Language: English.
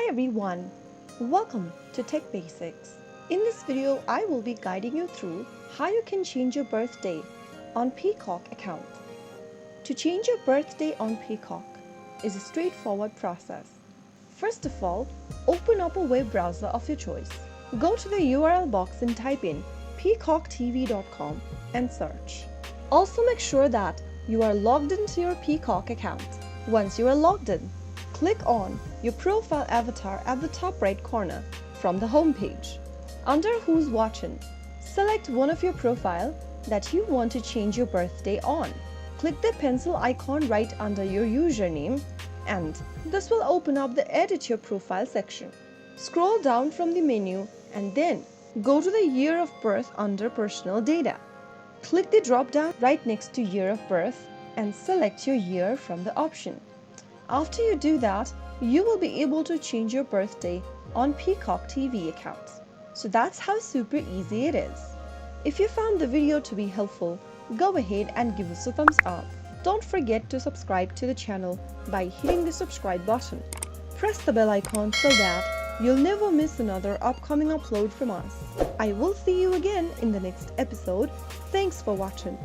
Hi everyone, welcome to Tech Basics. In this video, I will be guiding you through how you can change your birthday on Peacock account. To change your birthday on Peacock is a straightforward process. First of all, open up a web browser of your choice. Go to the URL box and type in peacocktv.com and search. Also make sure that you are logged into your Peacock account. Once you are logged in, click on your profile avatar at the top right corner from the home page. Under Who's Watching, select one of your profile that you want to change your birthday on. Click the pencil icon right under your username and this will open up the Edit Your Profile section. Scroll down from the menu and then go to the year of birth under Personal Data. Click the drop down right next to year of birth and select your year from the option. After you do that, you will be able to change your birthday on Peacock TV account. So that's how super easy it is. If you found the video to be helpful, go ahead and give us a thumbs up. Don't forget to subscribe to the channel by hitting the subscribe button. Press the bell icon so that you'll never miss another upcoming upload from us. I will see you again in the next episode. Thanks for watching.